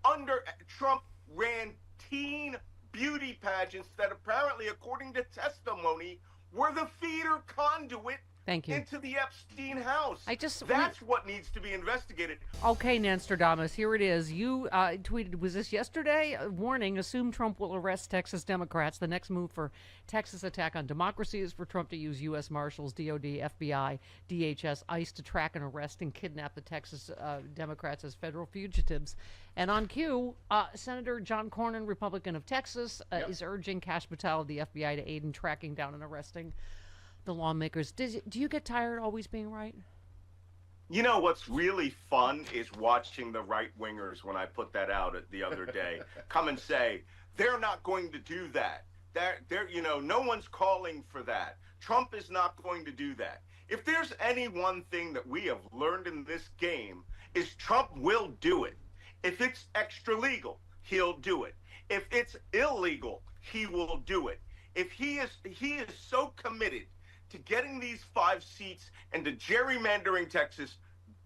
under Trump ran teen beauty pageants that apparently, according to testimony, were the feeder conduit Thank you. into the Epstein house. That's what needs to be investigated. Okay, Nanstradamus, here it is. You tweeted, was this yesterday? Warning, assume Trump will arrest Texas Democrats. The next move for Texas attack on democracy is for Trump to use U.S. Marshals, DOD, FBI, DHS, ICE to track and arrest and kidnap the Texas Democrats as federal fugitives. And on cue, Senator John Cornyn, Republican of Texas, is urging Kash Patel of the FBI to aid in tracking down and arresting the lawmakers. Do you get tired always being right? You know what's really fun is watching the right-wingers, when I put that out the other day, come and say, they're not going to do that. No one's calling for that. Trump is not going to do that. If there's any one thing that we have learned in this game, is Trump will do it. If it's extra legal, he'll do it. If it's illegal, he will do it. If he is so committed to getting these 5 seats and to gerrymandering Texas,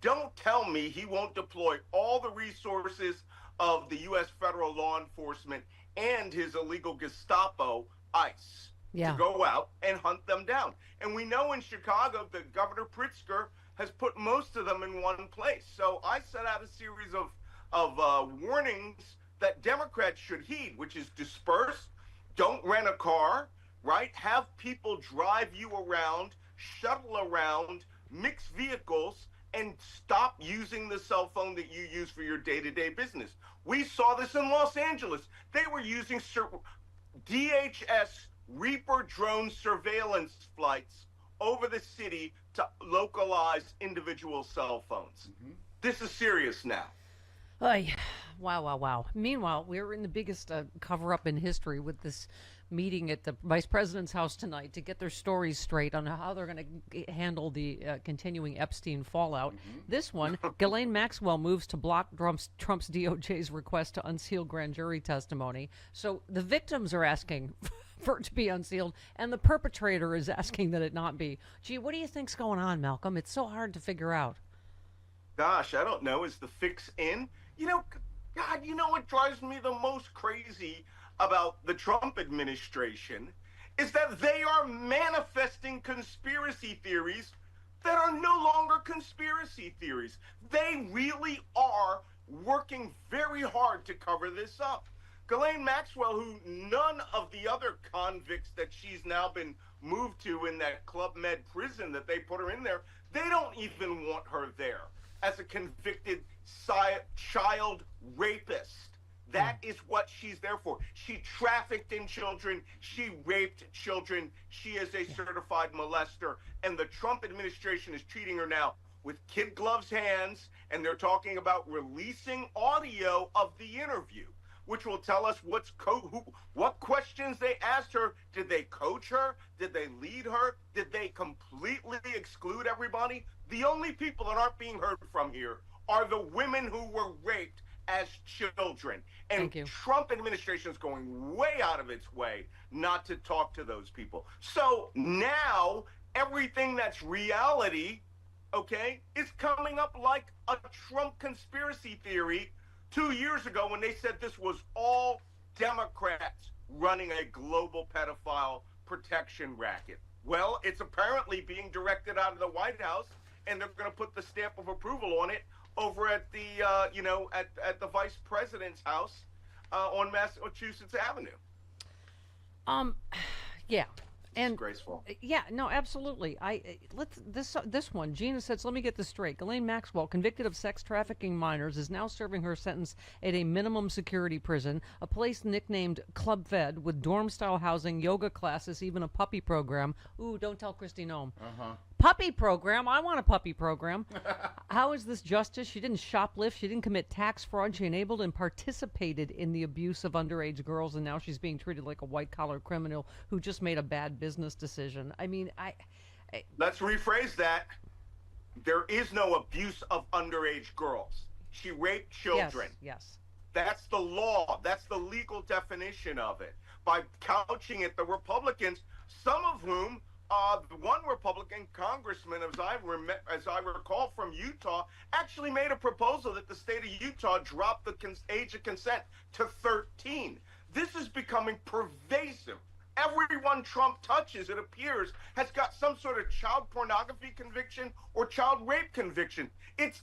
don't tell me he won't deploy all the resources of the U.S. federal law enforcement and his illegal Gestapo, ICE, to go out and hunt them down. And we know in Chicago that Governor Pritzker has put most of them in one place. So I set out a series of warnings that Democrats should heed, which is disperse, don't rent a car, right? Have people drive you around, shuttle around, mix vehicles, and stop using the cell phone that you use for your day-to-day business. We saw this in Los Angeles. They were using DHS Reaper drone surveillance flights over the city to localize individual cell phones. This is serious now. Wow. Meanwhile, we're in the biggest cover-up in history with this meeting at the vice president's house tonight to get their stories straight on how they're going to handle the continuing Epstein fallout. This one, Ghislaine Maxwell moves to block Trump's DOJ's request to unseal grand jury testimony. So the victims are asking for it to be unsealed, and the perpetrator is asking that it not be. Gee, what do you think's going on, Malcolm? It's so hard to figure out. Gosh, I don't know. Is the fix in? God, you know what drives me the most crazy about the Trump administration is that they are manifesting conspiracy theories that are no longer conspiracy theories. They really are working very hard to cover this up. Ghislaine Maxwell, who none of the other convicts that she's now been moved to in that Club Med prison that they put her in there, they don't even want her there as a convicted child rapist. That is what she's there for. She trafficked in children. She raped children. She is a certified molester. And the Trump administration is treating her now with kid gloves hands, and they're talking about releasing audio of the interview, which will tell us what questions they asked her. Did they coach her? Did they lead her? Did they completely exclude everybody? The only people that aren't being heard from here are the women who were raped as children. And Trump administration is going way out of its way not to talk to those people. So now everything that's reality, is coming up like a Trump conspiracy theory 2 years ago when they said this was all Democrats running a global pedophile protection racket. Well, it's apparently being directed out of the White House, and they're going to put the stamp of approval on it over at the, at the vice president's house on Massachusetts Avenue. And graceful. Yeah, no, absolutely. This one. Gina says, let me get this straight. Ghislaine Maxwell, convicted of sex trafficking minors, is now serving her sentence at a minimum security prison, a place nicknamed Club Fed, with dorm-style housing, yoga classes, even a puppy program. Ooh, don't tell Christy Nome. Puppy program? I want a puppy program. How is this justice? She didn't shoplift. She didn't commit tax fraud. She enabled and participated in the abuse of underage girls, and now she's being treated like a white-collar criminal who just made a bad business decision. I mean, let's rephrase that. There is no abuse of underage girls. She raped children. Yes. That's the law. That's the legal definition of it. By couching it, the Republicans, some of whom the one Republican congressman, as I recall, from Utah, actually made a proposal that the state of Utah drop the age of consent to 13. This is becoming pervasive. Everyone Trump touches, it appears, has got some sort of child pornography conviction or child rape conviction. It's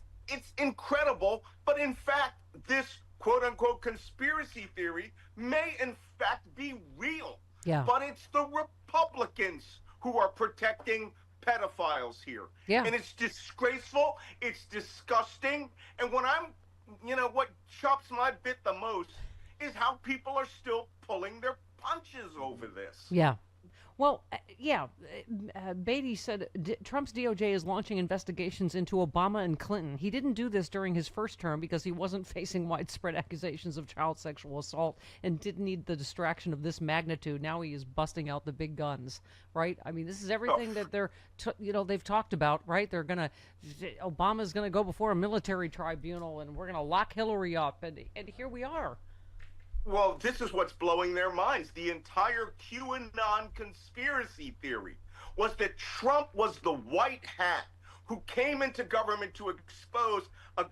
incredible, but in fact, this quote-unquote conspiracy theory may in fact be real. Yeah. But it's the Republicans who are protecting pedophiles here. Yeah. And it's disgraceful, it's disgusting, and what chops my bit the most is how people are still pulling their punches over this. Yeah. Well, Beatty said Trump's DOJ is launching investigations into Obama and Clinton. He didn't do this during his first term because he wasn't facing widespread accusations of child sexual assault and didn't need the distraction of this magnitude. Now he is busting out the big guns, right? I mean, this is everything that they've talked about, right? Obama's going to go before a military tribunal and we're going to lock Hillary up. And here we are. Well, this is what's blowing their minds. The entire QAnon conspiracy theory was that Trump was the white hat who came into government to expose a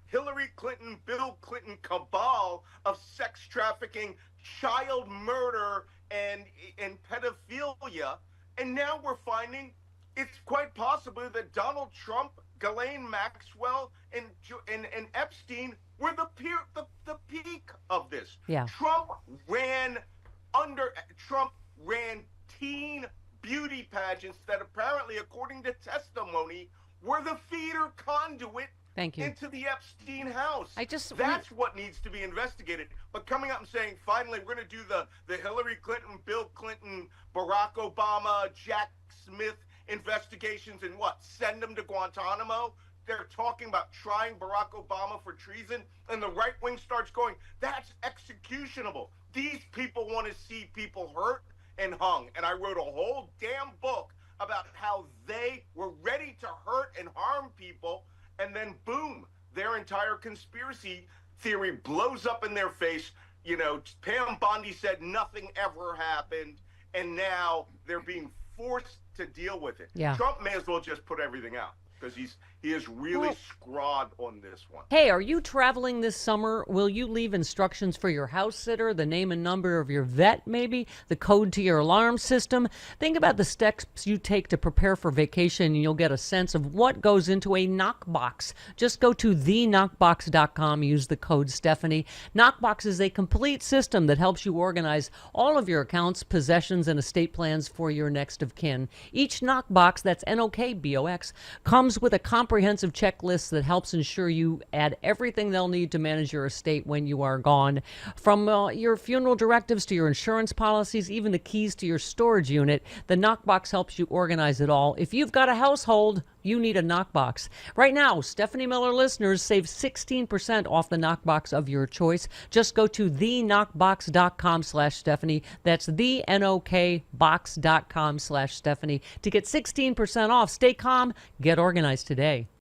Hillary Clinton, Bill Clinton cabal of sex trafficking, child murder, and pedophilia. And now we're finding it's quite possible that Donald Trump, Ghislaine Maxwell, and Epstein were the peak of this. Yeah. Trump ran teen beauty pageants that apparently, according to testimony, were the feeder conduit into the Epstein house. That's what needs to be investigated. But coming up and saying, finally, we're going to do the Hillary Clinton, Bill Clinton, Barack Obama, Jack Smith investigations and send them to Guantanamo? They're talking about trying Barack Obama for treason, and the right wing starts going, that's executionable. These people want to see people hurt and hung. And I wrote a whole damn book about how they were ready to hurt and harm people, and then boom, their entire conspiracy theory blows up in their face. Pam Bondi said nothing ever happened, and now they're being forced to deal with it. Yeah. Trump may as well just put everything out because he is really scrawled on this one. Hey, are you traveling this summer? Will you leave instructions for your house sitter, the name and number of your vet, maybe, the code to your alarm system? Think about the steps you take to prepare for vacation, and you'll get a sense of what goes into a knockbox. Just go to theknockbox.com, use the code Stephanie. Knockbox is a complete system that helps you organize all of your accounts, possessions, and estate plans for your next of kin. Each knockbox, that's Knockbox, comes with a comprehensive checklist that helps ensure you add everything they'll need to manage your estate when you are gone. From your funeral directives to your insurance policies, even the keys to your storage unit, the Knockbox helps you organize it all. If you've got a household, you need a Knockbox. Right now, Stephanie Miller listeners save 16% off the Knockbox of your choice. Just go to theknockbox.com/Stephanie. That's theknockbox.com/Stephanie to get 16% off. Stay calm, get organized today.